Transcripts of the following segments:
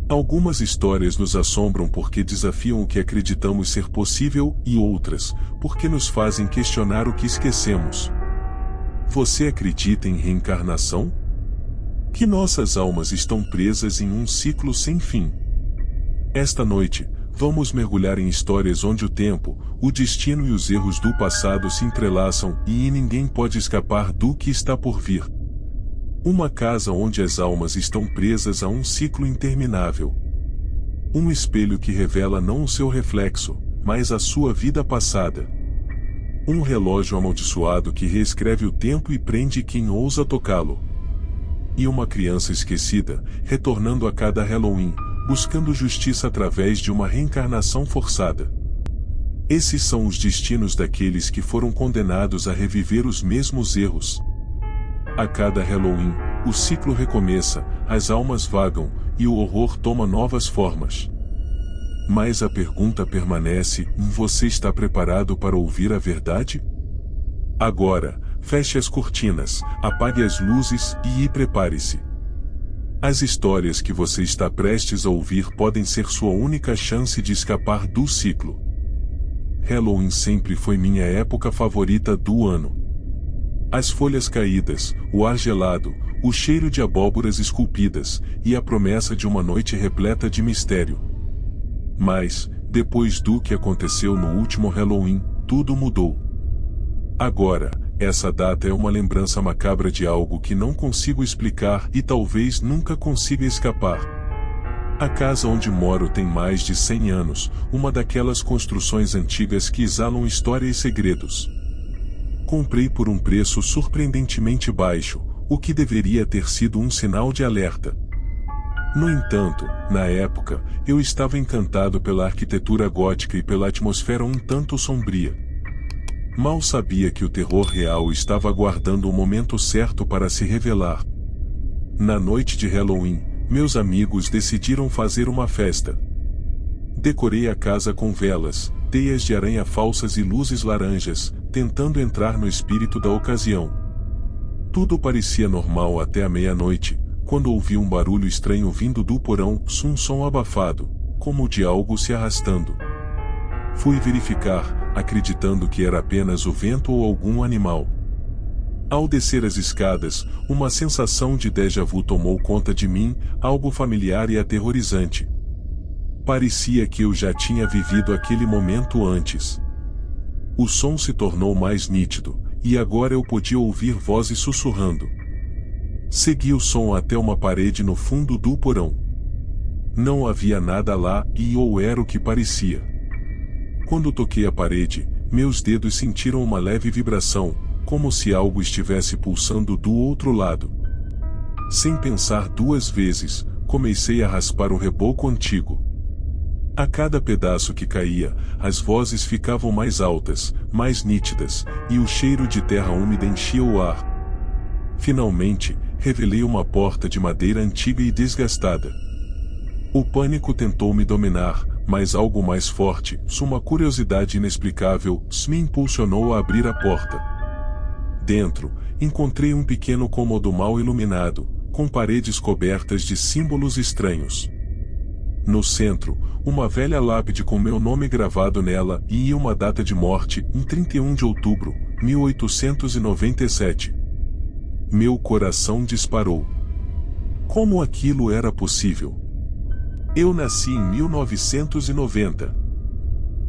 Algumas histórias nos assombram porque desafiam o que acreditamos ser possível e outras, porque nos fazem questionar o que esquecemos. Você acredita em reencarnação? Que nossas almas estão presas em um ciclo sem fim. Esta noite, vamos mergulhar em histórias onde o tempo, o destino e os erros do passado se entrelaçam e ninguém pode escapar do que está por vir. Uma casa onde as almas estão presas a um ciclo interminável. Um espelho que revela não o seu reflexo, mas a sua vida passada. Um relógio amaldiçoado que reescreve o tempo e prende quem ousa tocá-lo. E uma criança esquecida, retornando a cada Halloween, buscando justiça através de uma reencarnação forçada. Esses são os destinos daqueles que foram condenados a reviver os mesmos erros. A cada Halloween, o ciclo recomeça, as almas vagam, e o horror toma novas formas. Mas a pergunta permanece: você está preparado para ouvir a verdade? Agora, feche as cortinas, apague as luzes e prepare-se. As histórias que você está prestes a ouvir podem ser sua única chance de escapar do ciclo. Halloween sempre foi minha época favorita do ano. As folhas caídas, o ar gelado, o cheiro de abóboras esculpidas, e a promessa de uma noite repleta de mistério. Mas, depois do que aconteceu no último Halloween, tudo mudou. Agora, essa data é uma lembrança macabra de algo que não consigo explicar e talvez nunca consiga escapar. A casa onde moro tem mais de 100 anos, uma daquelas construções antigas que exalam história e segredos. Comprei por um preço surpreendentemente baixo, o que deveria ter sido um sinal de alerta. No entanto, na época, eu estava encantado pela arquitetura gótica e pela atmosfera um tanto sombria. Mal sabia que o terror real estava aguardando o momento certo para se revelar. Na noite de Halloween, meus amigos decidiram fazer uma festa. Decorei a casa com velas, teias de aranha falsas e luzes laranjas, tentando entrar no espírito da ocasião. Tudo parecia normal até a meia-noite, quando ouvi um barulho estranho vindo do porão, um som abafado, como de algo se arrastando. Fui verificar, acreditando que era apenas o vento ou algum animal. Ao descer as escadas, uma sensação de déjà vu tomou conta de mim, algo familiar e aterrorizante. Parecia que eu já tinha vivido aquele momento antes. O som se tornou mais nítido, e agora eu podia ouvir vozes sussurrando. Segui o som até uma parede no fundo do porão. Não havia nada lá, ou era o que parecia. Quando toquei a parede, meus dedos sentiram uma leve vibração, como se algo estivesse pulsando do outro lado. Sem pensar duas vezes, comecei a raspar o reboco antigo. A cada pedaço que caía, as vozes ficavam mais altas, mais nítidas, e o cheiro de terra úmida enchia o ar. Finalmente, revelei uma porta de madeira antiga e desgastada. O pânico tentou me dominar, mas algo mais forte, uma curiosidade inexplicável, me impulsionou a abrir a porta. Dentro, encontrei um pequeno cômodo mal iluminado, com paredes cobertas de símbolos estranhos. No centro, uma velha lápide com meu nome gravado nela e uma data de morte, em 31 de outubro, 1897. Meu coração disparou. Como aquilo era possível? Eu nasci em 1990.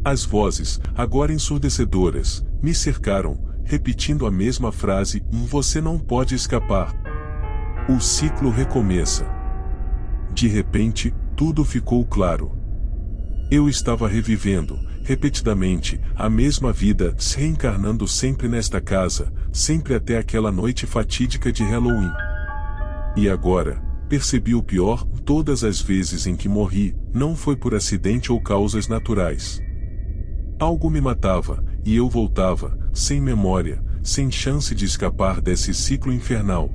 As vozes, agora ensurdecedoras, me cercaram, repetindo a mesma frase: você não pode escapar. O ciclo recomeça. De repente, tudo ficou claro. Eu estava revivendo, repetidamente, a mesma vida, se reencarnando sempre nesta casa, sempre até aquela noite fatídica de Halloween. E agora, percebi o pior: todas as vezes em que morri, não foi por acidente ou causas naturais. Algo me matava, e eu voltava, sem memória, sem chance de escapar desse ciclo infernal.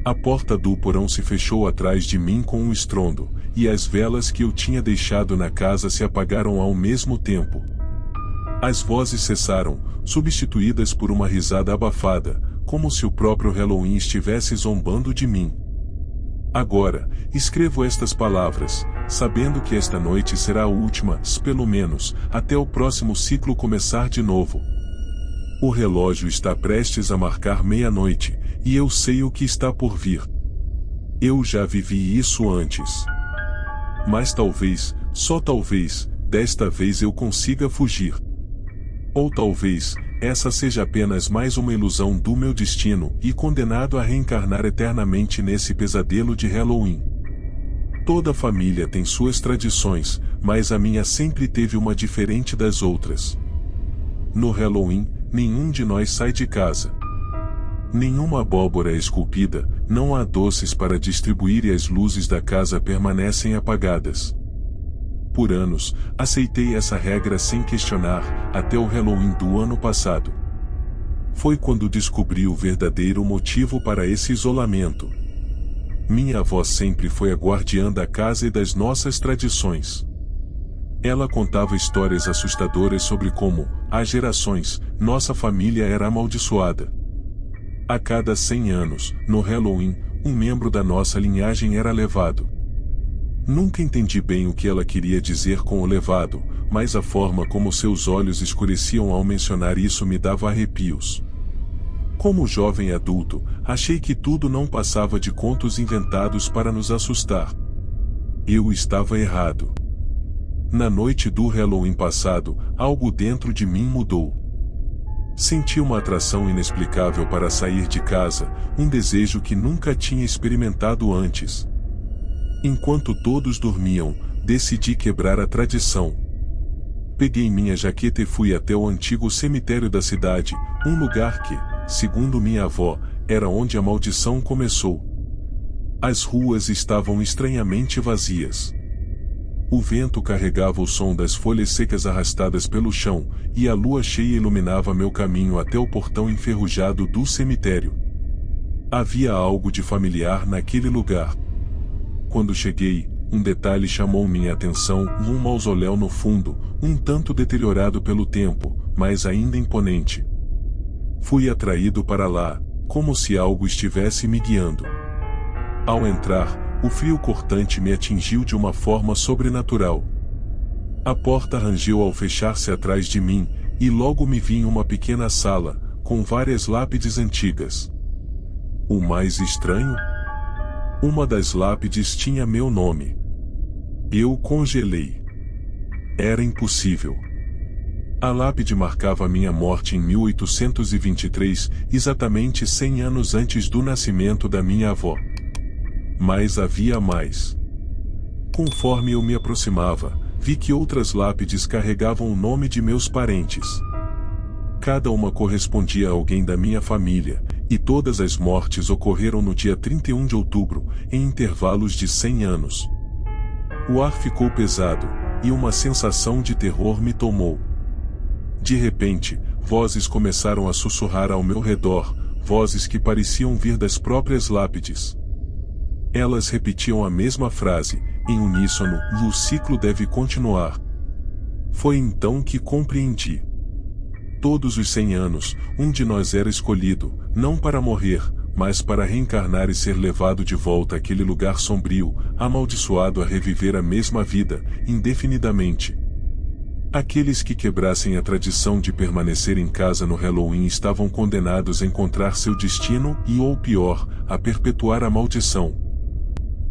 A porta do porão se fechou atrás de mim com um estrondo, e as velas que eu tinha deixado na casa se apagaram ao mesmo tempo. As vozes cessaram, substituídas por uma risada abafada, como se o próprio Halloween estivesse zombando de mim. Agora, escrevo estas palavras, sabendo que esta noite será a última, pelo menos, até o próximo ciclo começar de novo. O relógio está prestes a marcar meia-noite, e eu sei o que está por vir. Eu já vivi isso antes. Mas talvez, só talvez, desta vez eu consiga fugir. Ou talvez, essa seja apenas mais uma ilusão do meu destino e condenado a reencarnar eternamente nesse pesadelo de Halloween. Toda família tem suas tradições, mas a minha sempre teve uma diferente das outras. No Halloween, nenhum de nós sai de casa. Nenhuma abóbora é esculpida, não há doces para distribuir e as luzes da casa permanecem apagadas. Por anos, aceitei essa regra sem questionar, até o Halloween do ano passado. Foi quando descobri o verdadeiro motivo para esse isolamento. Minha avó sempre foi a guardiã da casa e das nossas tradições. Ela contava histórias assustadoras sobre como, há gerações, nossa família era amaldiçoada. A cada 100 anos, no Halloween, um membro da nossa linhagem era levado. Nunca entendi bem o que ela queria dizer com o levado, mas a forma como seus olhos escureciam ao mencionar isso me dava arrepios. Como jovem adulto, achei que tudo não passava de contos inventados para nos assustar. Eu estava errado. Na noite do Halloween passado, algo dentro de mim mudou. Senti uma atração inexplicável para sair de casa, um desejo que nunca tinha experimentado antes. Enquanto todos dormiam, decidi quebrar a tradição. Peguei minha jaqueta e fui até o antigo cemitério da cidade, um lugar que, segundo minha avó, era onde a maldição começou. As ruas estavam estranhamente vazias. O vento carregava o som das folhas secas arrastadas pelo chão, e a lua cheia iluminava meu caminho até o portão enferrujado do cemitério. Havia algo de familiar naquele lugar. Quando cheguei, um detalhe chamou minha atenção: um mausoléu no fundo, um tanto deteriorado pelo tempo, mas ainda imponente. Fui atraído para lá, como se algo estivesse me guiando. Ao entrar, o frio cortante me atingiu de uma forma sobrenatural. A porta rangeu ao fechar-se atrás de mim, e logo me vi em uma pequena sala, com várias lápides antigas. O mais estranho? Uma das lápides tinha meu nome. Eu congelei. Era impossível. A lápide marcava minha morte em 1823, exatamente 100 anos antes do nascimento da minha avó. Mas havia mais. Conforme eu me aproximava, vi que outras lápides carregavam o nome de meus parentes. Cada uma correspondia a alguém da minha família, e todas as mortes ocorreram no dia 31 de outubro, em intervalos de 100 anos. O ar ficou pesado, e uma sensação de terror me tomou. De repente, vozes começaram a sussurrar ao meu redor, vozes que pareciam vir das próprias lápides. Elas repetiam a mesma frase, em uníssono: o ciclo deve continuar. Foi então que compreendi. Todos os 100 anos, um de nós era escolhido, não para morrer, mas para reencarnar e ser levado de volta àquele lugar sombrio, amaldiçoado a reviver a mesma vida, indefinidamente. Aqueles que quebrassem a tradição de permanecer em casa no Halloween estavam condenados a encontrar seu destino e, ou pior, a perpetuar a maldição.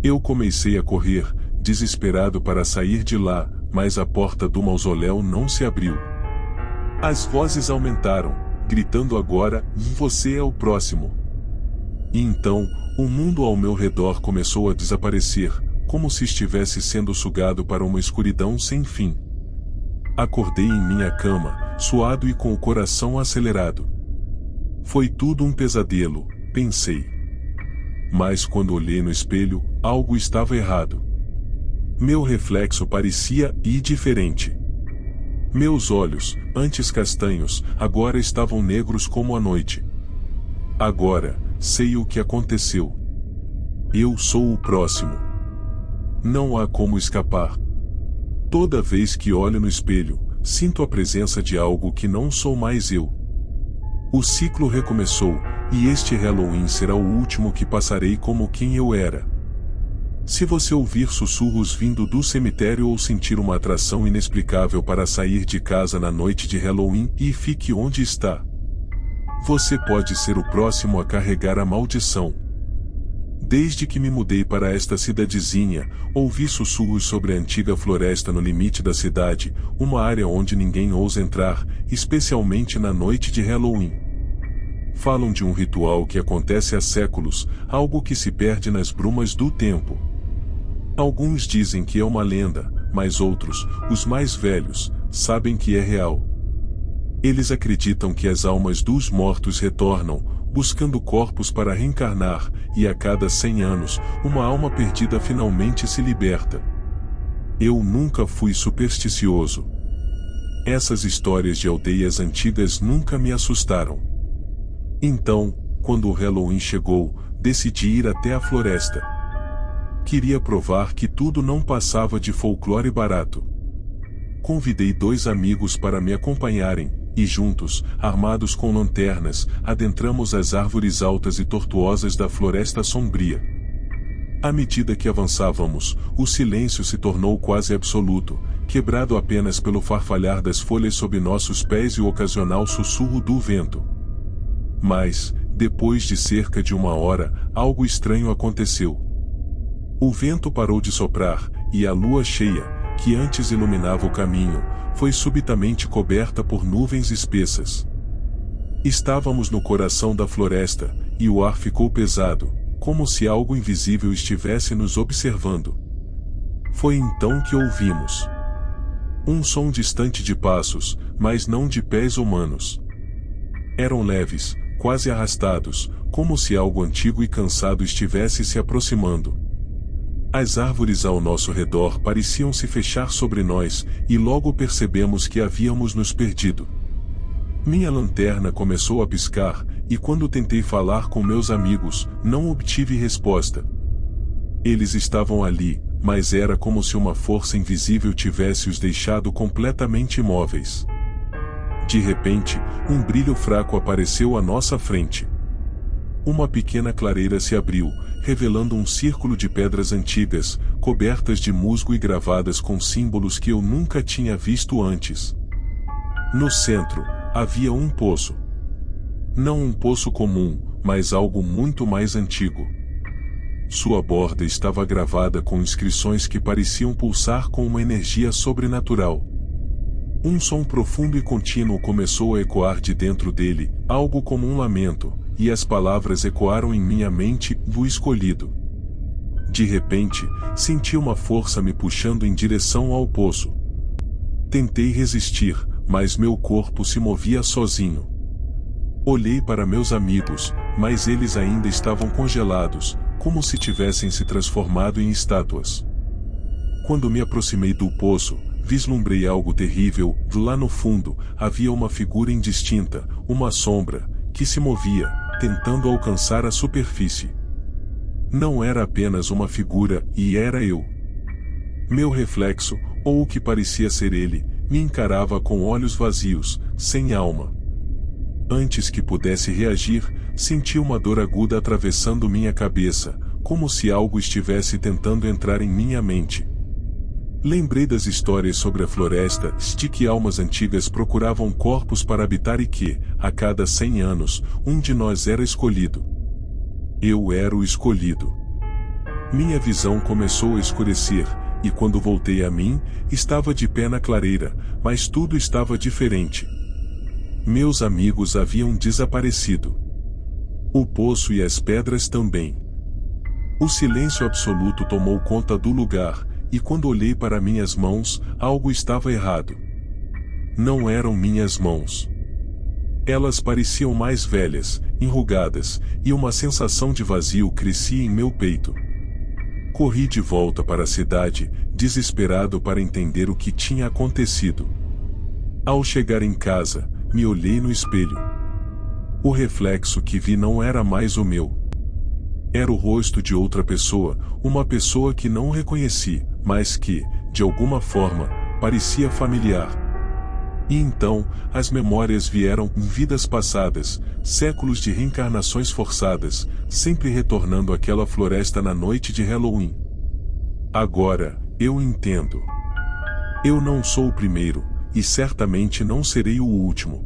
Eu comecei a correr, desesperado para sair de lá, mas a porta do mausoléu não se abriu. As vozes aumentaram, gritando agora: você é o próximo. E então, o mundo ao meu redor começou a desaparecer, como se estivesse sendo sugado para uma escuridão sem fim. Acordei em minha cama, suado e com o coração acelerado. Foi tudo um pesadelo, pensei. Mas quando olhei no espelho, algo estava errado. Meu reflexo parecia diferente. Meus olhos, antes castanhos, agora estavam negros como a noite. Agora, sei o que aconteceu. Eu sou o próximo. Não há como escapar. Toda vez que olho no espelho, sinto a presença de algo que não sou mais eu. O ciclo recomeçou, e este Halloween será o último que passarei como quem eu era. Se você ouvir sussurros vindo do cemitério ou sentir uma atração inexplicável para sair de casa na noite de Halloween e fique onde está, você pode ser o próximo a carregar a maldição. Desde que me mudei para esta cidadezinha, ouvi sussurros sobre a antiga floresta no limite da cidade, uma área onde ninguém ousa entrar, especialmente na noite de Halloween. Falam de um ritual que acontece há séculos, algo que se perde nas brumas do tempo. Alguns dizem que é uma lenda, mas outros, os mais velhos, sabem que é real. Eles acreditam que as almas dos mortos retornam, buscando corpos para reencarnar, e a cada 100 anos, uma alma perdida finalmente se liberta. Eu nunca fui supersticioso. Essas histórias de aldeias antigas nunca me assustaram. Então, quando o Halloween chegou, decidi ir até a floresta. Queria provar que tudo não passava de folclore barato. Convidei 2 amigos para me acompanharem, e juntos, armados com lanternas, adentramos as árvores altas e tortuosas da floresta sombria. À medida que avançávamos, o silêncio se tornou quase absoluto, quebrado apenas pelo farfalhar das folhas sob nossos pés e o ocasional sussurro do vento. Mas, depois de cerca de 1 hora, algo estranho aconteceu. O vento parou de soprar, e a lua cheia, que antes iluminava o caminho, foi subitamente coberta por nuvens espessas. Estávamos no coração da floresta, e o ar ficou pesado, como se algo invisível estivesse nos observando. Foi então que ouvimos um som distante de passos, mas não de pés humanos. Eram leves, quase arrastados, como se algo antigo e cansado estivesse se aproximando. As árvores ao nosso redor pareciam se fechar sobre nós, e logo percebemos que havíamos nos perdido. Minha lanterna começou a piscar, e quando tentei falar com meus amigos, não obtive resposta. Eles estavam ali, mas era como se uma força invisível tivesse os deixado completamente imóveis. De repente, um brilho fraco apareceu à nossa frente. Uma pequena clareira se abriu, revelando um círculo de pedras antigas, cobertas de musgo e gravadas com símbolos que eu nunca tinha visto antes. No centro, havia um poço. Não um poço comum, mas algo muito mais antigo. Sua borda estava gravada com inscrições que pareciam pulsar com uma energia sobrenatural. Um som profundo e contínuo começou a ecoar de dentro dele, algo como um lamento, e as palavras ecoaram em minha mente, do escolhido. De repente, senti uma força me puxando em direção ao poço. Tentei resistir, mas meu corpo se movia sozinho. Olhei para meus amigos, mas eles ainda estavam congelados, como se tivessem se transformado em estátuas. Quando me aproximei do poço, vislumbrei algo terrível. Lá no fundo, havia uma figura indistinta, uma sombra, que se movia, tentando alcançar a superfície. Não era apenas uma figura, e era eu. Meu reflexo, ou o que parecia ser ele, me encarava com olhos vazios, sem alma. Antes que pudesse reagir, senti uma dor aguda atravessando minha cabeça, como se algo estivesse tentando entrar em minha mente. Lembrei das histórias sobre a floresta, de que almas antigas procuravam corpos para habitar e que, a cada 100 anos, um de nós era escolhido. Eu era o escolhido. Minha visão começou a escurecer, e quando voltei a mim, estava de pé na clareira, mas tudo estava diferente. Meus amigos haviam desaparecido. O poço e as pedras também. O silêncio absoluto tomou conta do lugar, e quando olhei para minhas mãos, algo estava errado. Não eram minhas mãos. Elas pareciam mais velhas, enrugadas, e uma sensação de vazio crescia em meu peito. Corri de volta para a cidade, desesperado para entender o que tinha acontecido. Ao chegar em casa, me olhei no espelho. O reflexo que vi não era mais o meu. Era o rosto de outra pessoa, uma pessoa que não reconheci, mas que, de alguma forma, parecia familiar. E então, as memórias vieram em vidas passadas, séculos de reencarnações forçadas, sempre retornando àquela floresta na noite de Halloween. Agora, eu entendo. Eu não sou o primeiro, e certamente não serei o último.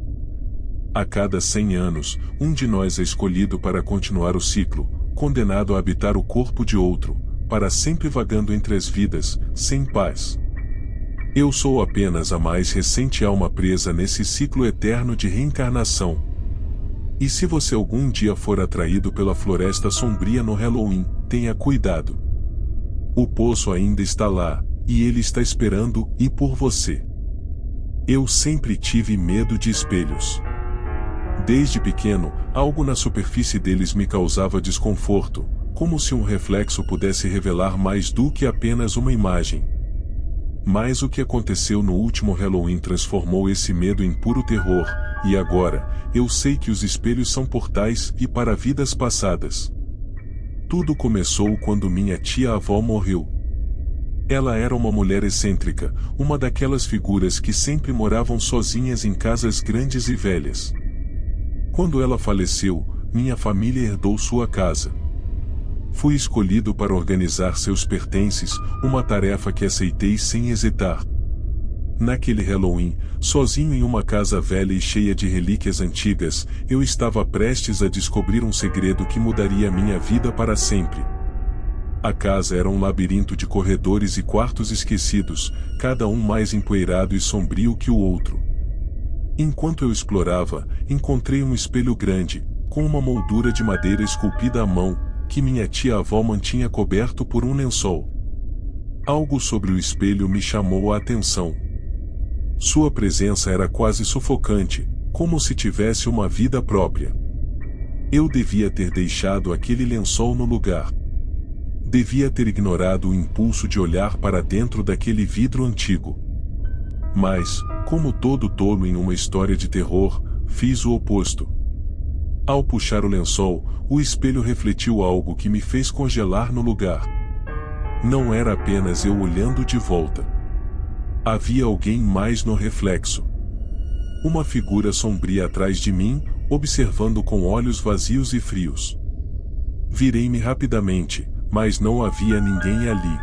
A cada 100 anos, um de nós é escolhido para continuar o ciclo, condenado a habitar o corpo de outro, para sempre vagando entre as vidas, sem paz. Eu sou apenas a mais recente alma presa nesse ciclo eterno de reencarnação. E se você algum dia for atraído pela floresta sombria no Halloween, tenha cuidado. O poço ainda está lá, e ele está esperando e por você. Eu sempre tive medo de espelhos. Desde pequeno, algo na superfície deles me causava desconforto, como se um reflexo pudesse revelar mais do que apenas uma imagem. Mas o que aconteceu no último Halloween transformou esse medo em puro terror, e agora, eu sei que os espelhos são portais e para vidas passadas. Tudo começou quando minha tia-avó morreu. Ela era uma mulher excêntrica, uma daquelas figuras que sempre moravam sozinhas em casas grandes e velhas. Quando ela faleceu, minha família herdou sua casa. Fui escolhido para organizar seus pertences, uma tarefa que aceitei sem hesitar. Naquele Halloween, sozinho em uma casa velha e cheia de relíquias antigas, eu estava prestes a descobrir um segredo que mudaria minha vida para sempre. A casa era um labirinto de corredores e quartos esquecidos, cada um mais empoeirado e sombrio que o outro. Enquanto eu explorava, encontrei um espelho grande, com uma moldura de madeira esculpida à mão, que minha tia-avó mantinha coberto por um lençol. Algo sobre o espelho me chamou a atenção. Sua presença era quase sufocante, como se tivesse uma vida própria. Eu devia ter deixado aquele lençol no lugar. Devia ter ignorado o impulso de olhar para dentro daquele vidro antigo. Mas, como todo tolo em uma história de terror, fiz o oposto. Ao puxar o lençol, o espelho refletiu algo que me fez congelar no lugar. Não era apenas eu olhando de volta. Havia alguém mais no reflexo. Uma figura sombria atrás de mim, observando com olhos vazios e frios. Virei-me rapidamente, mas não havia ninguém ali.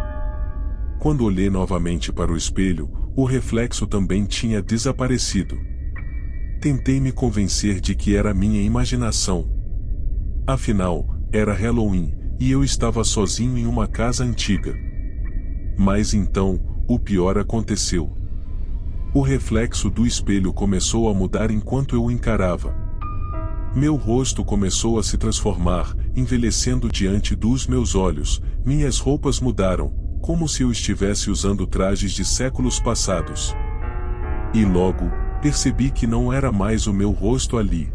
Quando olhei novamente para o espelho, o reflexo também tinha desaparecido. Tentei me convencer de que era minha imaginação. Afinal, era Halloween, e eu estava sozinho em uma casa antiga. Mas então, o pior aconteceu. O reflexo do espelho começou a mudar enquanto eu o encarava. Meu rosto começou a se transformar, envelhecendo diante dos meus olhos, minhas roupas mudaram, como se eu estivesse usando trajes de séculos passados. E logo, percebi que não era mais o meu rosto ali.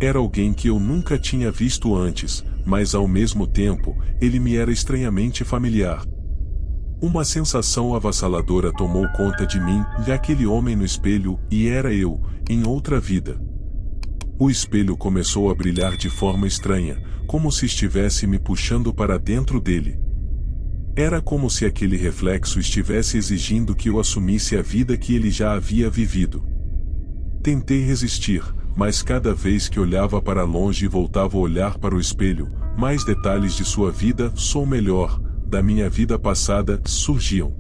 Era alguém que eu nunca tinha visto antes, mas ao mesmo tempo, ele me era estranhamente familiar. Uma sensação avassaladora tomou conta de mim, de aquele homem no espelho, e era eu, em outra vida. O espelho começou a brilhar de forma estranha, como se estivesse me puxando para dentro dele. Era como se aquele reflexo estivesse exigindo que eu assumisse a vida que ele já havia vivido. Tentei resistir, mas cada vez que olhava para longe e voltava a olhar para o espelho, mais detalhes de sua vida, sou melhor, da minha vida passada, surgiam.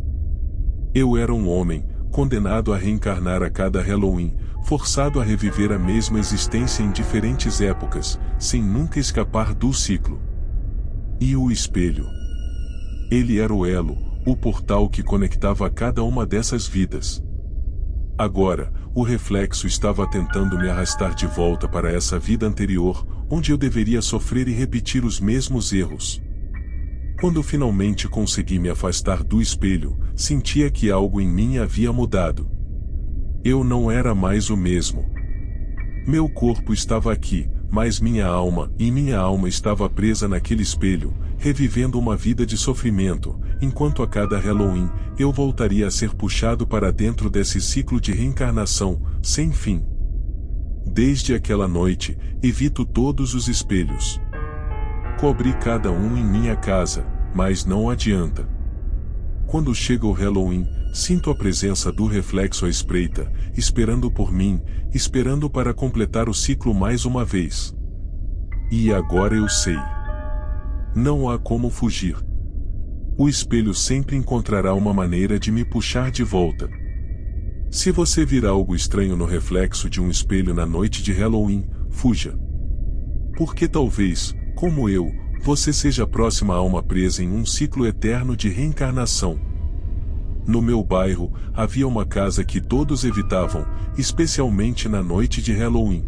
Eu era um homem, condenado a reencarnar a cada Halloween, forçado a reviver a mesma existência em diferentes épocas, sem nunca escapar do ciclo. E o espelho? Ele era o elo, o portal que conectava cada uma dessas vidas. Agora, o reflexo estava tentando me arrastar de volta para essa vida anterior, onde eu deveria sofrer e repetir os mesmos erros. Quando finalmente consegui me afastar do espelho, sentia que algo em mim havia mudado. Eu não era mais o mesmo. Meu corpo estava aqui, mas minha alma estava presa naquele espelho, revivendo uma vida de sofrimento, enquanto a cada Halloween, eu voltaria a ser puxado para dentro desse ciclo de reencarnação, sem fim. Desde aquela noite, evito todos os espelhos. Cobri cada um em minha casa, mas não adianta. Quando chega o Halloween, sinto a presença do reflexo à espreita, esperando por mim, esperando para completar o ciclo mais uma vez. E agora eu sei. Não há como fugir. o espelho sempre encontrará uma maneira de me puxar de volta. Se você vir algo estranho no reflexo de um espelho na noite de Halloween, fuja. Porque talvez, como eu, você seja a próxima alma presa em um ciclo eterno de reencarnação. No meu bairro, havia uma casa que todos evitavam, especialmente na noite de Halloween.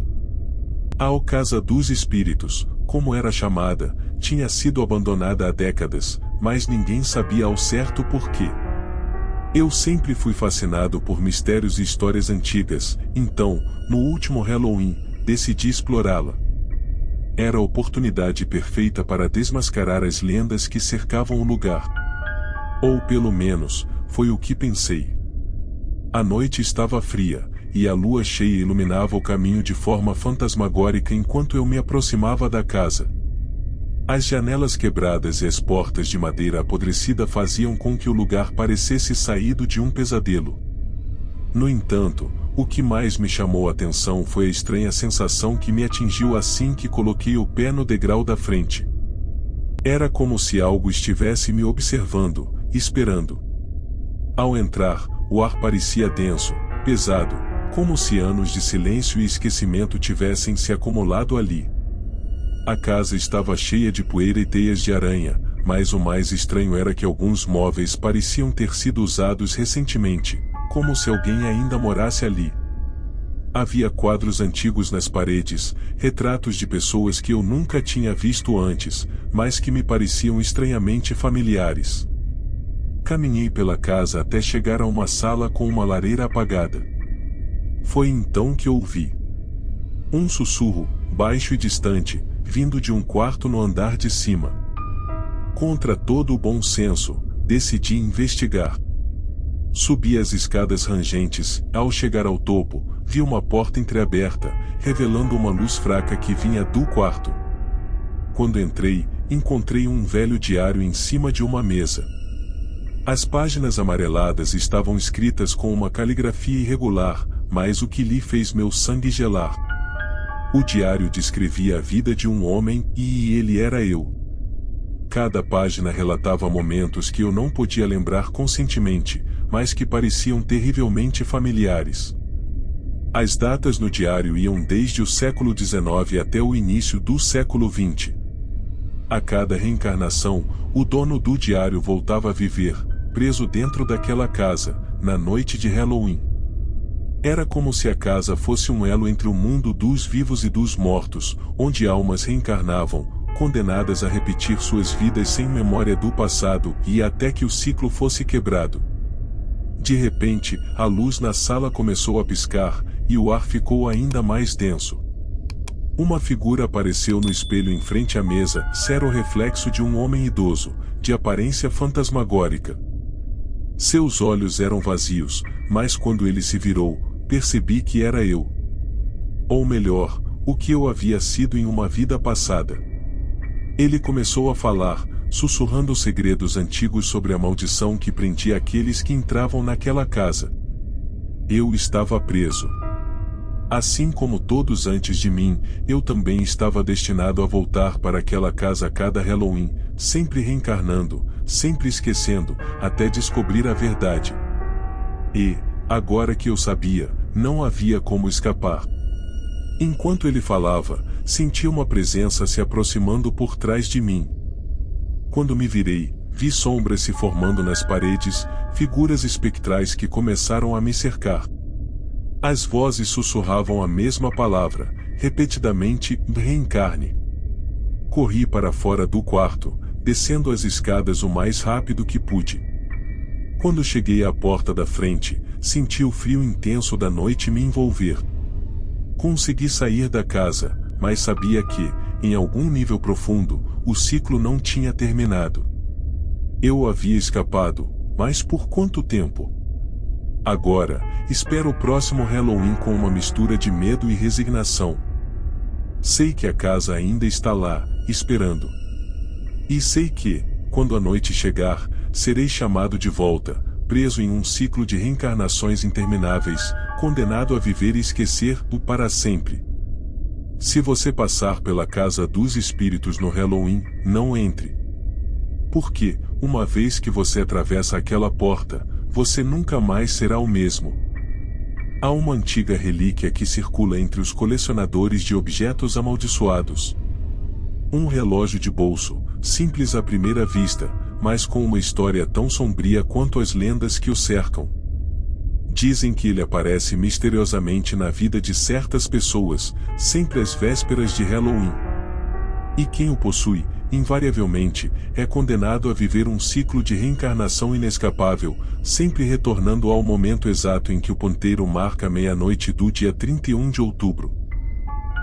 A Casa dos Espíritos, como era chamada, tinha sido abandonada há décadas, mas ninguém sabia ao certo por quê. Eu sempre fui fascinado por mistérios e histórias antigas, então, no último Halloween, decidi explorá-la. Era a oportunidade perfeita para desmascarar as lendas que cercavam o lugar. Ou pelo menos, foi o que pensei. A noite estava fria, e a lua cheia iluminava o caminho de forma fantasmagórica enquanto eu me aproximava da casa. As janelas quebradas e as portas de madeira apodrecida faziam com que o lugar parecesse saído de um pesadelo. No entanto, o que mais me chamou a atenção foi a estranha sensação que me atingiu assim que coloquei o pé no degrau da frente. Era como se algo estivesse me observando, esperando. Ao entrar, o ar parecia denso, pesado, como se anos de silêncio e esquecimento tivessem se acumulado ali. A casa estava cheia de poeira e teias de aranha, mas o mais estranho era que alguns móveis pareciam ter sido usados recentemente, como se alguém ainda morasse ali. Havia quadros antigos nas paredes, retratos de pessoas que eu nunca tinha visto antes, mas que me pareciam estranhamente familiares. Caminhei pela casa até chegar a uma sala com uma lareira apagada. Foi então que ouvi um sussurro, baixo e distante, vindo de um quarto no andar de cima. Contra todo o bom senso, decidi investigar. Subi as escadas rangentes, ao chegar ao topo, vi uma porta entreaberta, revelando uma luz fraca que vinha do quarto. Quando entrei, encontrei um velho diário em cima de uma mesa. As páginas amareladas estavam escritas com uma caligrafia irregular, mas o que li fez meu sangue gelar. O diário descrevia a vida de um homem, e ele era eu. Cada página relatava momentos que eu não podia lembrar conscientemente, mas que pareciam terrivelmente familiares. As datas no diário iam desde o século XIX até o início do século XX. A cada reencarnação, o dono do diário voltava a viver, preso dentro daquela casa, na noite de Halloween. Era como se a casa fosse um elo entre o mundo dos vivos e dos mortos, onde almas reencarnavam, condenadas a repetir suas vidas sem memória do passado e até que o ciclo fosse quebrado. De repente, a luz na sala começou a piscar, e o ar ficou ainda mais denso. Uma figura apareceu no espelho em frente à mesa, era o reflexo de um homem idoso, de aparência fantasmagórica. Seus olhos eram vazios, mas quando ele se virou, percebi que era eu. Ou melhor, o que eu havia sido em uma vida passada. Ele começou a falar, sussurrando segredos antigos sobre a maldição que prendia aqueles que entravam naquela casa. Eu estava preso. Assim como todos antes de mim, eu também estava destinado a voltar para aquela casa a cada Halloween, sempre reencarnando, sempre esquecendo, até descobrir a verdade. E, agora que eu sabia, não havia como escapar. Enquanto ele falava, senti uma presença se aproximando por trás de mim. Quando me virei, vi sombras se formando nas paredes, figuras espectrais que começaram a me cercar. As vozes sussurravam a mesma palavra, repetidamente, reencarne. Corri para fora do quarto, descendo as escadas o mais rápido que pude. Quando cheguei à porta da frente, senti o frio intenso da noite me envolver. Consegui sair da casa, mas sabia que, em algum nível profundo, o ciclo não tinha terminado. Eu havia escapado, mas por quanto tempo? Agora, espero o próximo Halloween com uma mistura de medo e resignação. Sei que a casa ainda está lá, esperando. E sei que, quando a noite chegar, serei chamado de volta, preso em um ciclo de reencarnações intermináveis, condenado a viver e esquecer-o para sempre. Se você passar pela Casa dos Espíritos no Halloween, não entre. Porque, uma vez que você atravessa aquela porta, você nunca mais será o mesmo. Há uma antiga relíquia que circula entre os colecionadores de objetos amaldiçoados. Um relógio de bolso, simples à primeira vista, mas com uma história tão sombria quanto as lendas que o cercam. Dizem que ele aparece misteriosamente na vida de certas pessoas, sempre às vésperas de Halloween. E quem o possui, invariavelmente, é condenado a viver um ciclo de reencarnação inescapável, sempre retornando ao momento exato em que o ponteiro marca a meia-noite do dia 31 de outubro.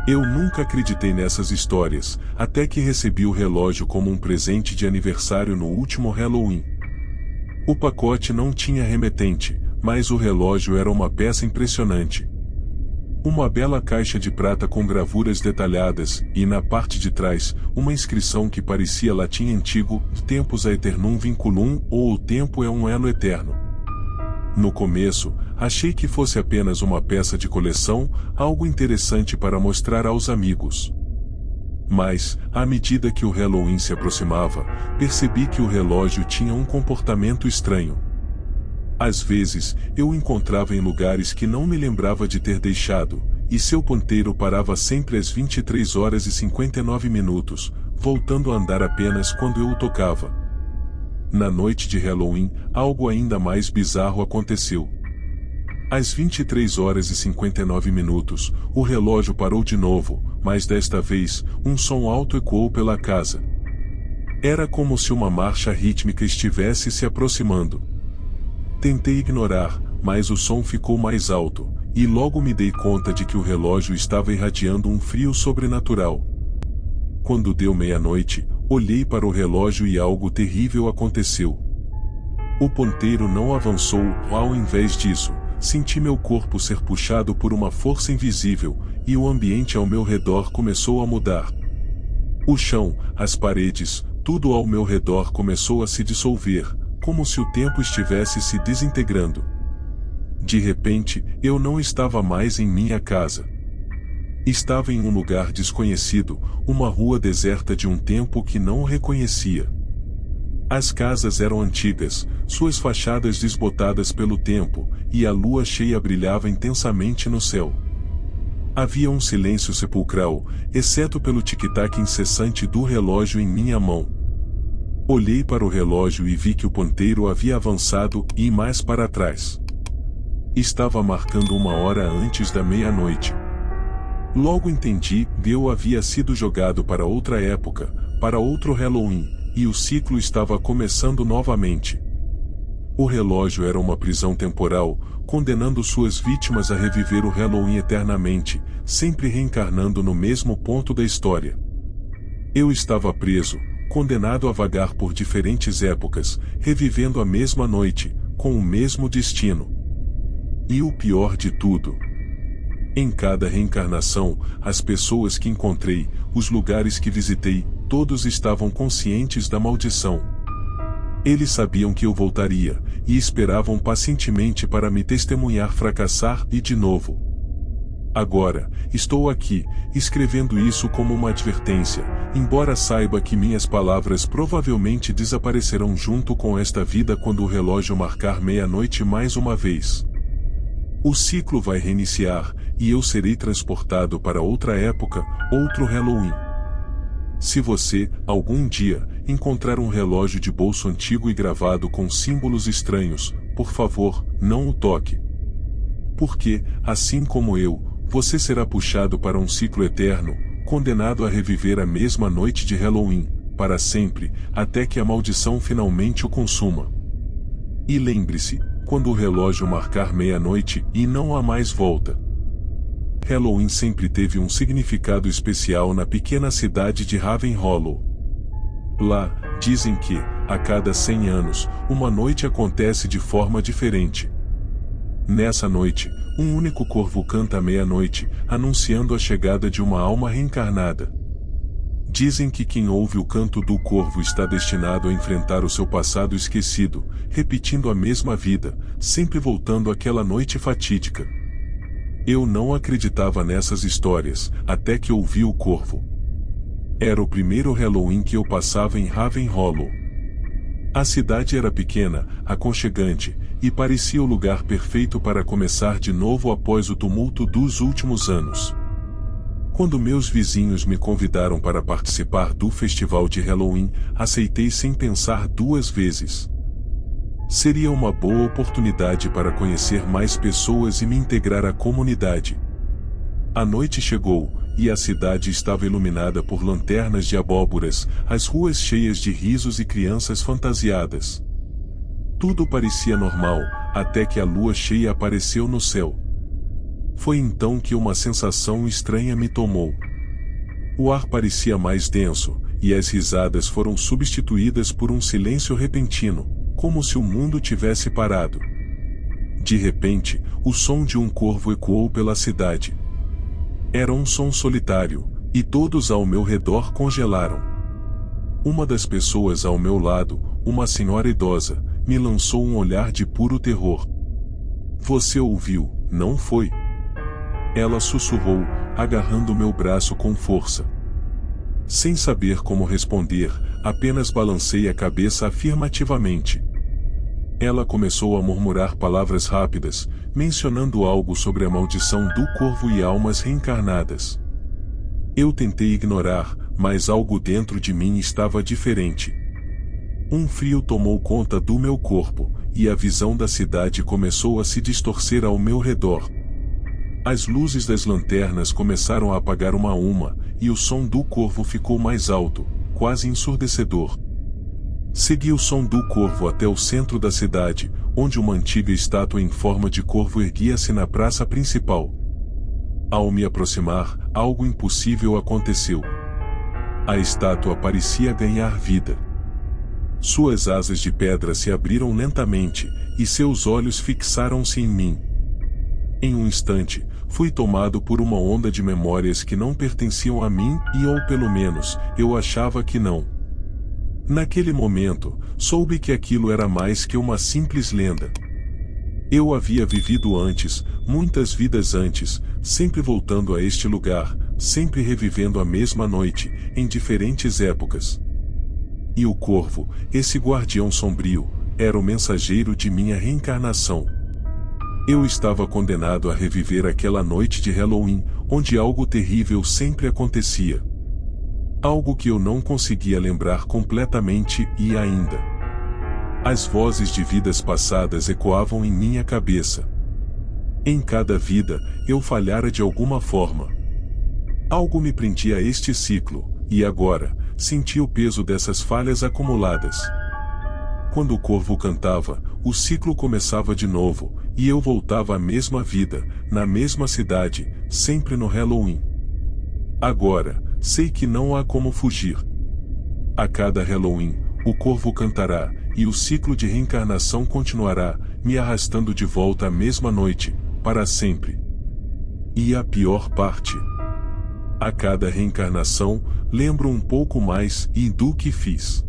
Eu nunca acreditei nessas histórias, até que recebi o relógio como um presente de aniversário no último Halloween. O pacote não tinha remetente, mas o relógio era uma peça impressionante. Uma bela caixa de prata com gravuras detalhadas, e na parte de trás, uma inscrição que parecia latim antigo, Tempus aeternum vinculum, ou o tempo é um elo eterno. No começo, achei que fosse apenas uma peça de coleção, algo interessante para mostrar aos amigos. Mas, à medida que o Halloween se aproximava, percebi que o relógio tinha um comportamento estranho. Às vezes, eu o encontrava em lugares que não me lembrava de ter deixado, e seu ponteiro parava sempre às 23 horas e 59 minutos, voltando a andar apenas quando eu o tocava. Na noite de Halloween, algo ainda mais bizarro aconteceu. Às 23 horas e 59 minutos, o relógio parou de novo, mas desta vez, um som alto ecoou pela casa. Era como se uma marcha rítmica estivesse se aproximando. Tentei ignorar, mas o som ficou mais alto, e logo me dei conta de que o relógio estava irradiando um frio sobrenatural. Quando deu meia-noite, olhei para o relógio e algo terrível aconteceu. O ponteiro não avançou, ao invés disso, senti meu corpo ser puxado por uma força invisível, e o ambiente ao meu redor começou a mudar. O chão, as paredes, tudo ao meu redor começou a se dissolver, como se o tempo estivesse se desintegrando. De repente, eu não estava mais em minha casa. Estava em um lugar desconhecido, uma rua deserta de um tempo que não reconhecia. As casas eram antigas, suas fachadas desbotadas pelo tempo, e a lua cheia brilhava intensamente no céu. Havia um silêncio sepulcral, exceto pelo tic-tac incessante do relógio em minha mão. Olhei para o relógio e vi que o ponteiro havia avançado e mais para trás. Estava marcando 1 hora antes da meia-noite. Logo entendi que eu havia sido jogado para outra época, para outro Halloween, e o ciclo estava começando novamente. O relógio era uma prisão temporal, condenando suas vítimas a reviver o Halloween eternamente, sempre reencarnando no mesmo ponto da história. Eu estava preso, condenado a vagar por diferentes épocas, revivendo a mesma noite, com o mesmo destino. E o pior de tudo: em cada reencarnação, as pessoas que encontrei, os lugares que visitei, todos estavam conscientes da maldição. Eles sabiam que eu voltaria, e esperavam pacientemente para me testemunhar fracassar e de novo. Agora, estou aqui, escrevendo isso como uma advertência, embora saiba que minhas palavras provavelmente desaparecerão junto com esta vida quando o relógio marcar meia-noite mais uma vez. O ciclo vai reiniciar, e eu serei transportado para outra época, outro Halloween. Se você, algum dia, encontrar um relógio de bolso antigo e gravado com símbolos estranhos, por favor, não o toque. Porque, assim como eu, você será puxado para um ciclo eterno, condenado a reviver a mesma noite de Halloween, para sempre, até que a maldição finalmente o consuma. E lembre-se, quando o relógio marcar meia-noite e não há mais volta. Halloween sempre teve um significado especial na pequena cidade de Raven Hollow. Lá, dizem que, a cada 100 anos, uma noite acontece de forma diferente. Nessa noite, um único corvo canta à meia-noite, anunciando a chegada de uma alma reencarnada. Dizem que quem ouve o canto do corvo está destinado a enfrentar o seu passado esquecido, repetindo a mesma vida, sempre voltando àquela noite fatídica. Eu não acreditava nessas histórias, até que ouvi o corvo. Era o primeiro Halloween que eu passava em Raven Hollow. A cidade era pequena, aconchegante, e parecia o lugar perfeito para começar de novo após o tumulto dos últimos anos. Quando meus vizinhos me convidaram para participar do festival de Halloween, aceitei sem pensar duas vezes. Seria uma boa oportunidade para conhecer mais pessoas e me integrar à comunidade. A noite chegou, e a cidade estava iluminada por lanternas de abóboras, as ruas cheias de risos e crianças fantasiadas. Tudo parecia normal, até que a lua cheia apareceu no céu. Foi então que uma sensação estranha me tomou. O ar parecia mais denso, e as risadas foram substituídas por um silêncio repentino, como se o mundo tivesse parado. De repente, o som de um corvo ecoou pela cidade. Era um som solitário, e todos ao meu redor congelaram. Uma das pessoas ao meu lado, uma senhora idosa, me lançou um olhar de puro terror. "Você ouviu, não foi?" Ela sussurrou, agarrando meu braço com força. Sem saber como responder, apenas balancei a cabeça afirmativamente. Ela começou a murmurar palavras rápidas, mencionando algo sobre a maldição do corvo e almas reencarnadas. Eu tentei ignorar, mas algo dentro de mim estava diferente. Um frio tomou conta do meu corpo, e a visão da cidade começou a se distorcer ao meu redor. As luzes das lanternas começaram a apagar uma a uma, e o som do corvo ficou mais alto, quase ensurdecedor. Segui o som do corvo até o centro da cidade, onde uma antiga estátua em forma de corvo erguia-se na praça principal. Ao me aproximar, algo impossível aconteceu. A estátua parecia ganhar vida. Suas asas de pedra se abriram lentamente, e seus olhos fixaram-se em mim. Em um instante, fui tomado por uma onda de memórias que não pertenciam a mim ou pelo menos, eu achava que não. Naquele momento, soube que aquilo era mais que uma simples lenda. Eu havia vivido antes, muitas vidas antes, sempre voltando a este lugar, sempre revivendo a mesma noite, em diferentes épocas. E o corvo, esse guardião sombrio, era o mensageiro de minha reencarnação. Eu estava condenado a reviver aquela noite de Halloween, onde algo terrível sempre acontecia. Algo que eu não conseguia lembrar completamente e ainda. As vozes de vidas passadas ecoavam em minha cabeça. Em cada vida, eu falhara de alguma forma. Algo me prendia a este ciclo, e agora, senti o peso dessas falhas acumuladas. Quando o corvo cantava, o ciclo começava de novo, e eu voltava à mesma vida, na mesma cidade, sempre no Halloween. Agora, sei que não há como fugir. A cada Halloween, o corvo cantará, e o ciclo de reencarnação continuará, me arrastando de volta à mesma noite, para sempre. E a pior parte. A cada reencarnação, lembro um pouco mais do que fiz.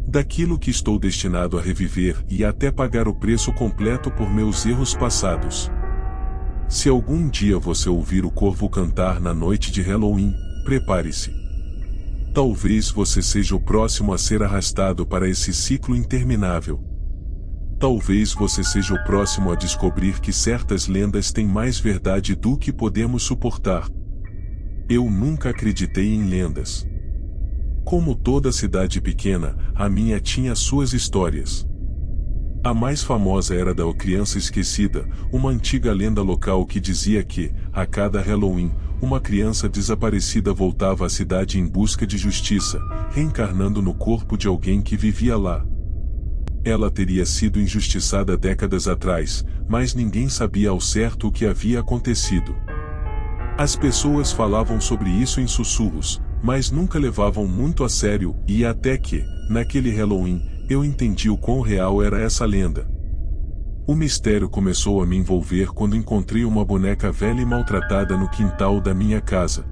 Daquilo que estou destinado a reviver e até pagar o preço completo por meus erros passados. Se algum dia você ouvir o corvo cantar na noite de Halloween, prepare-se. Talvez você seja o próximo a ser arrastado para esse ciclo interminável. Talvez você seja o próximo a descobrir que certas lendas têm mais verdade do que podemos suportar. Eu nunca acreditei em lendas. Como toda cidade pequena, a minha tinha suas histórias. A mais famosa era da Criança Esquecida, uma antiga lenda local que dizia que, a cada Halloween, uma criança desaparecida voltava à cidade em busca de justiça, reencarnando no corpo de alguém que vivia lá. Ela teria sido injustiçada décadas atrás, mas ninguém sabia ao certo o que havia acontecido. As pessoas falavam sobre isso em sussurros, mas nunca levavam muito a sério, e até que, naquele Halloween, eu entendi o quão real era essa lenda. O mistério começou a me envolver quando encontrei uma boneca velha e maltratada no quintal da minha casa.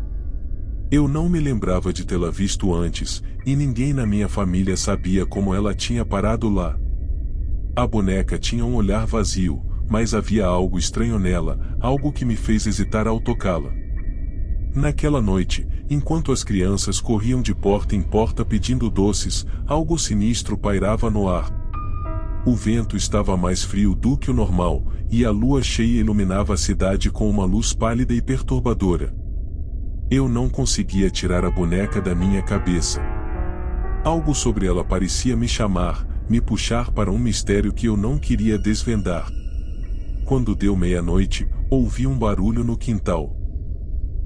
Eu não me lembrava de tê-la visto antes, e ninguém na minha família sabia como ela tinha parado lá. A boneca tinha um olhar vazio, mas havia algo estranho nela, algo que me fez hesitar ao tocá-la. Naquela noite, Enquanto as crianças corriam de porta em porta pedindo doces, algo sinistro pairava no ar. O vento estava mais frio do que o normal, e a lua cheia iluminava a cidade com uma luz pálida e perturbadora. Eu não conseguia tirar a boneca da minha cabeça. Algo sobre ela parecia me chamar, me puxar para um mistério que eu não queria desvendar. Quando deu meia-noite, ouvi um barulho no quintal.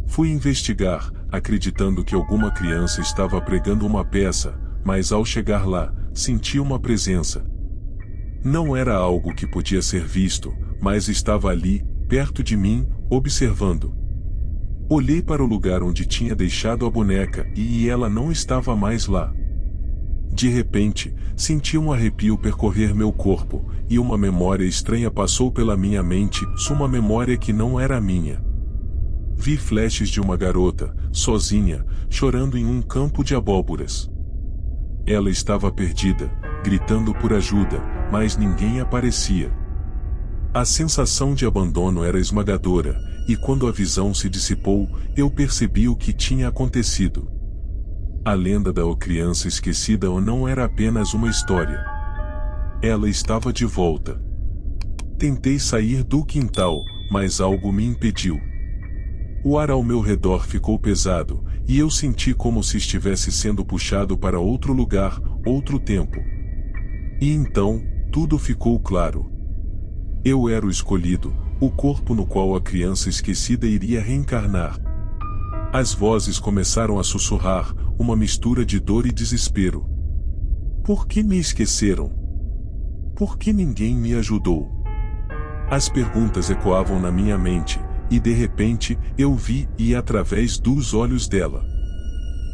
Fui investigar, acreditando que alguma criança estava pregando uma peça, mas ao chegar lá, senti uma presença. Não era algo que podia ser visto, mas estava ali, perto de mim, observando. Olhei para o lugar onde tinha deixado a boneca e ela não estava mais lá. De repente, senti um arrepio percorrer meu corpo, e uma memória estranha passou pela minha mente, uma memória que não era minha. Vi flashes de uma garota, sozinha, chorando em um campo de abóboras. Ela estava perdida, gritando por ajuda, mas ninguém aparecia. A sensação de abandono era esmagadora, e quando a visão se dissipou, eu percebi o que tinha acontecido. A lenda da criança esquecida não era apenas uma história. Ela estava de volta. Tentei sair do quintal, mas algo me impediu. O ar ao meu redor ficou pesado, e eu senti como se estivesse sendo puxado para outro lugar, outro tempo. E então, tudo ficou claro. Eu era o escolhido, o corpo no qual a criança esquecida iria reencarnar. As vozes começaram a sussurrar, uma mistura de dor e desespero. Por que me esqueceram? Por que ninguém me ajudou? As perguntas ecoavam na minha mente, e de repente, eu vi, e através dos olhos dela.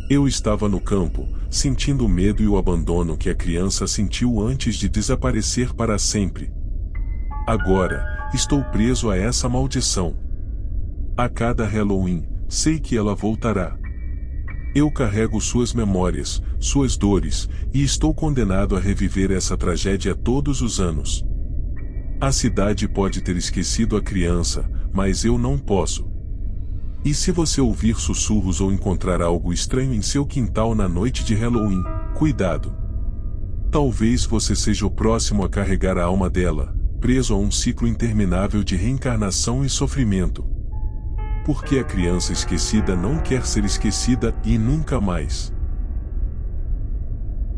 Eu estava no campo, sentindo o medo e o abandono que a criança sentiu antes de desaparecer para sempre. Agora, estou preso a essa maldição. A cada Halloween, sei que ela voltará. Eu carrego suas memórias, suas dores, e estou condenado a reviver essa tragédia todos os anos. A cidade pode ter esquecido a criança, mas eu não posso. E se você ouvir sussurros ou encontrar algo estranho em seu quintal na noite de Halloween, cuidado. Talvez você seja o próximo a carregar a alma dela, preso a um ciclo interminável de reencarnação e sofrimento. Porque a criança esquecida não quer ser esquecida e nunca mais.